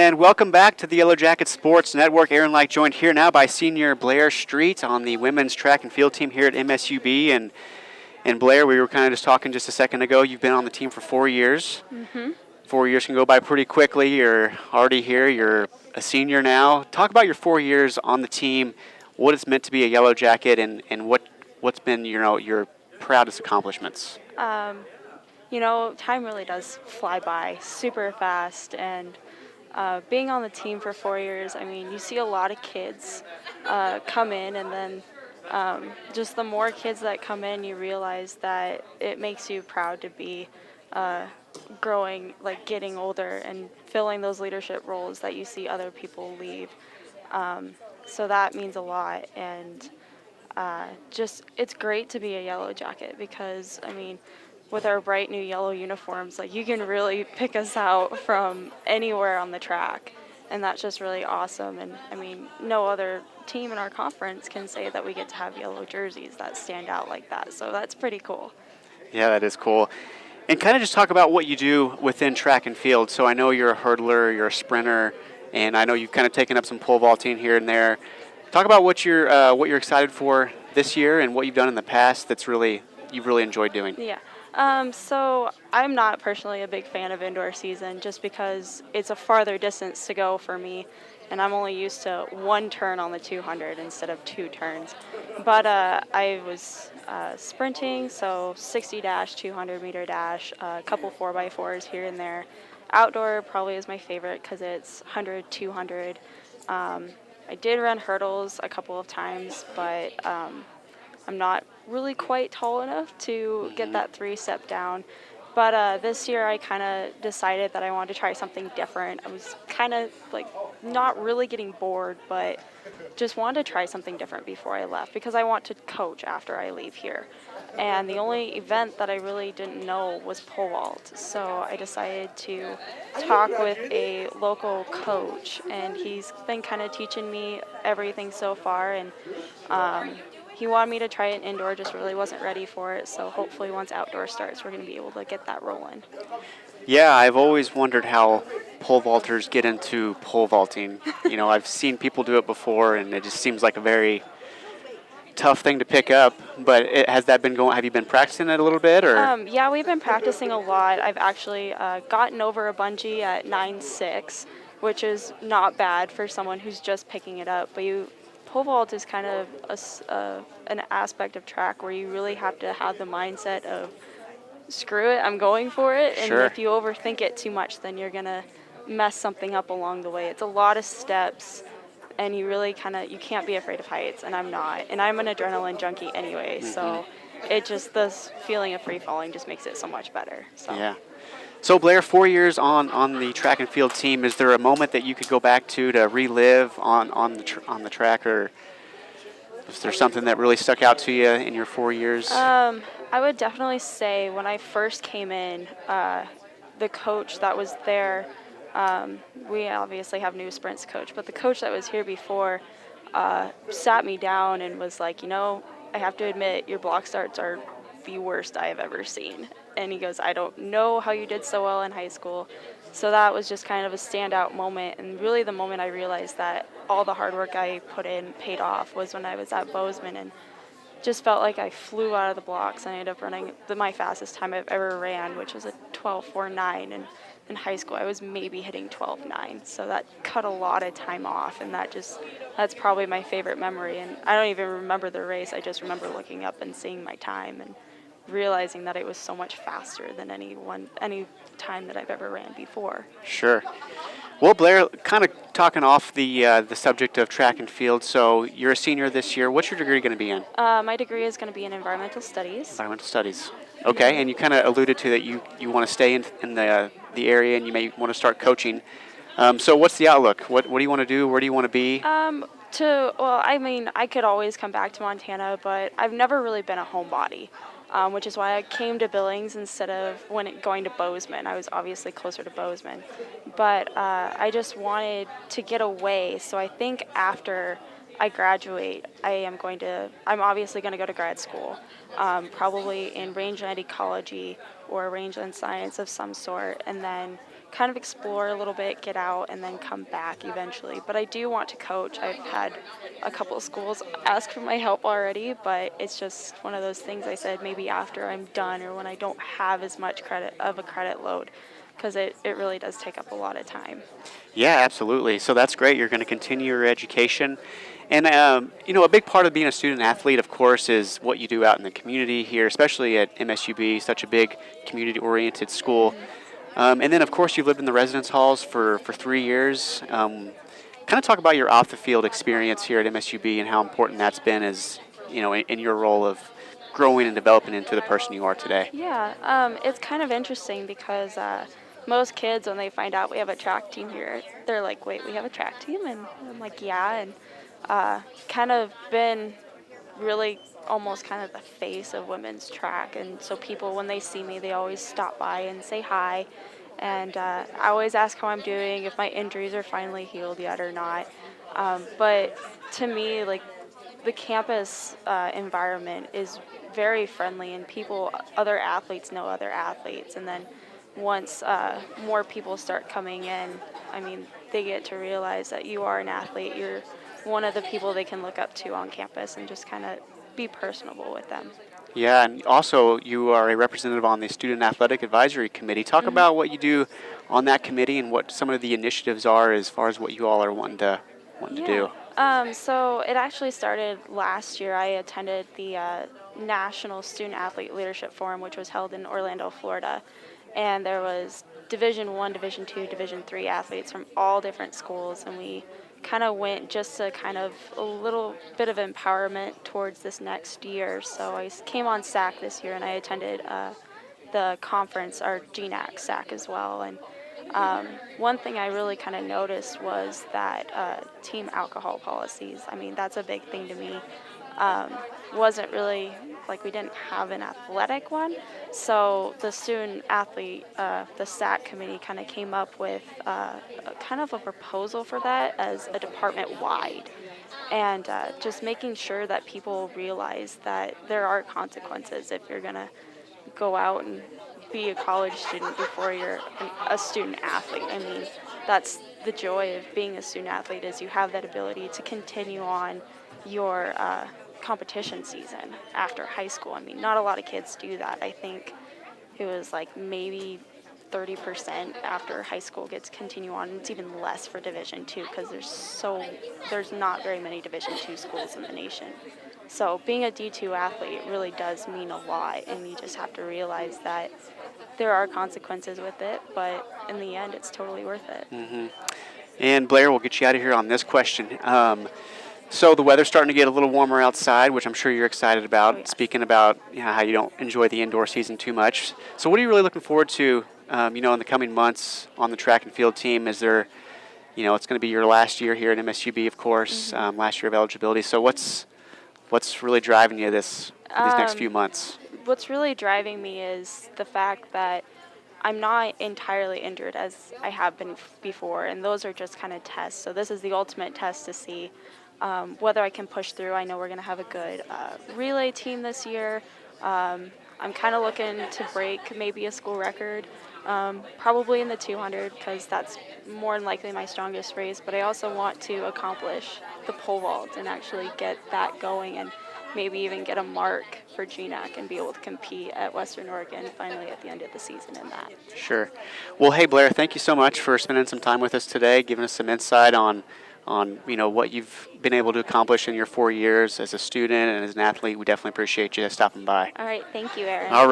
And welcome back to the Yellow Jacket Sports Network. Aaron Light joined here now by senior Blair Street on the women's track and field team here at MSUB. And Blair, we were kind of just talking just a second ago. You've been on the team for 4 years. Mm-hmm. 4 years can go by pretty quickly. You're already here. You're a senior now. Talk about your 4 years on the team, what it's meant to be a Yellow Jacket, and what's been your proudest accomplishments. Time really does fly by super fast, and being on the team for 4 years, I mean, you see a lot of kids come in, and then just the more kids that come in, you realize that it makes you proud to be growing, like getting older and filling those leadership roles that you see other people leave. So that means a lot, and it's great to be a Yellow Jacket because, I mean, with our bright new yellow uniforms, like you can really pick us out from anywhere on the track, and that's just really awesome. And I mean, no other team in our conference can say that we get to have yellow jerseys that stand out like that, so that's pretty cool. Yeah, that is cool. And kind of just talk about what you do within track and field. So I know you're a hurdler, you're a sprinter, and I know you've kind of taken up some pole vaulting here and there. Talk about what you're excited for this year and what you've done in the past you've really enjoyed doing. Yeah. So I'm not personally a big fan of indoor season just because it's a farther distance to go for me, and I'm only used to one turn on the 200 instead of two turns. But I was sprinting, so 60 dash, 200 meter dash, a couple 4x4s here and there. Outdoor probably is my favorite because it's 100, 200. I did run hurdles a couple of times, but I'm not really quite tall enough to get that 3-step down. But this year I kind of decided that I wanted to try something different. I was kind of like not really getting bored, but just wanted to try something different before I left because I want to coach after I leave here. And the only event that I really didn't know was pole vault. So I decided to talk with a local coach, and he's been kind of teaching me everything so far. And he wanted me to try it indoor, just really wasn't ready for it. So hopefully once outdoor starts, we're going to be able to get that rolling. Yeah, I've always wondered how pole vaulters get into pole vaulting. I've seen people do it before, and it just seems like a very tough thing to pick up. But has that been going? Have you been practicing it a little bit, or? Yeah, we've been practicing a lot. I've actually gotten over a bungee at 9.6, which is not bad for someone who's just picking it up. But pole vault is kind of an aspect of track where you really have to have the mindset of, screw it, I'm going for it. And Sure. if you overthink it too much, then you're going to mess something up along the way. It's a lot of steps, and you really you can't be afraid of heights, and I'm not. And I'm an adrenaline junkie anyway, so this feeling of free falling just makes it so much better. So. Yeah. So Blair, 4 years on the track and field team, is there a moment that you could go back to relive on the track, or is there something that really stuck out to you in your 4 years? I would definitely say when I first came in, the coach that was there, we obviously have new sprints coach, but the coach that was here before sat me down and was like, I have to admit your block starts are the worst I have ever seen. And he goes, I don't know how you did so well in high school. So that was just kind of a standout moment, and really the moment I realized that all the hard work I put in paid off was when I was at Bozeman, and just felt like I flew out of the blocks, and I ended up running my fastest time I've ever ran, which was a 12.49, and in high school I was maybe hitting 12.9, so that cut a lot of time off, and that's probably my favorite memory. And I don't even remember the race, I just remember looking up and seeing my time and realizing that it was so much faster than any time that I've ever ran before. Sure. Well, Blair, kind of talking off the subject of track and field, so you're a senior this year. What's your degree going to be in? My degree is going to be in environmental studies. Environmental studies. Okay, and you kind of alluded to that you want to stay in the area, and you may want to start coaching. So what's the outlook? What do you want to do? Where do you want to be? I could always come back to Montana, but I've never really been a homebody. Which is why I came to Billings instead of going to Bozeman. I was obviously closer to Bozeman. But I just wanted to get away. So I think after I graduate, I'm obviously going to go to grad school, probably in rangeland ecology or rangeland science of some sort. And then kind of explore a little bit, get out, and then come back eventually. But I do want to coach. I've had a couple of schools ask for my help already, but it's just one of those things I said maybe after I'm done or when I don't have as much credit load, because it really does take up a lot of time. Yeah, absolutely. So that's great. You're going to continue your education. And, a big part of being a student athlete, of course, is what you do out in the community here, especially at MSUB, such a big community-oriented school. And then, of course, you've lived in the residence halls for 3 years. Kind of talk about your off-the-field experience here at MSUB and how important that's been as, in your role of growing and developing into the person you are today. Yeah, it's kind of interesting because most kids, when they find out we have a track team here, they're like, wait, we have a track team? And I'm like, yeah. And kind of been really almost kind of the face of women's track. And so people, when they see me, they always stop by and say hi. And I always ask how I'm doing, if my injuries are finally healed yet or not. But to me, like, the campus environment is very friendly, and other athletes know other athletes. And then once more people start coming in, I mean, they get to realize that you are an athlete. You're one of the people they can look up to on campus and just kind of be personable with them. Yeah, and also you are a representative on the Student Athletic Advisory Committee. Talk about what you do on that committee and what some of the initiatives are as far as what you all are wanting to do. So it actually started last year. I attended the National Student Athlete Leadership Forum, which was held in Orlando, Florida, and there was Division I, Division II, Division III athletes from all different schools, and we kind of went just to kind of a little bit of empowerment towards this next year. So I came on SAC this year, and I attended the conference, our GNAC SAC as well. And one thing I really kind of noticed was that team alcohol policies. I mean, that's a big thing to me. Wasn't really, like, we didn't have an athletic one. So the student athlete, the SAC committee kind of came up with kind of a proposal for that as a department-wide. And just making sure that people realize that there are consequences if you're going to go out and be a college student before you're a student athlete. I mean, that's the joy of being a student athlete, is you have that ability to continue on your competition season after high school. I mean, not a lot of kids do that. I think it was like maybe 30% after high school gets continue on. It's even less for Division II because there's not very many Division II schools in the nation. So being a D2 athlete really does mean a lot, and you just have to realize that there are consequences with it, but in the end, it's totally worth it. And Blair, we'll get you out of here on this question. So the weather's starting to get a little warmer outside, which I'm sure you're excited about. Oh, yeah. Speaking about how you don't enjoy the indoor season too much. So what are you really looking forward to, in the coming months on the track and field team? Is there, it's going to be your last year here at MSUB, of course, last year of eligibility. So what's really driving you these next few months? What's really driving me is the fact that I'm not entirely injured as I have been before, and those are just kind of tests. So this is the ultimate test to see whether I can push through. I know we're going to have a good relay team this year. I'm kind of looking to break maybe a school record, probably in the 200, because that's more than likely my strongest race. But I also want to accomplish the pole vault and actually get that going, and maybe even get a mark for GNAC and be able to compete at Western Oregon finally at the end of the season in that. Sure. Well, hey, Blair, thank you so much for spending some time with us today, giving us some insight on what you've been able to accomplish in your 4 years as a student and as an athlete. We definitely appreciate you stopping by. All right. Thank you, Aaron. All right.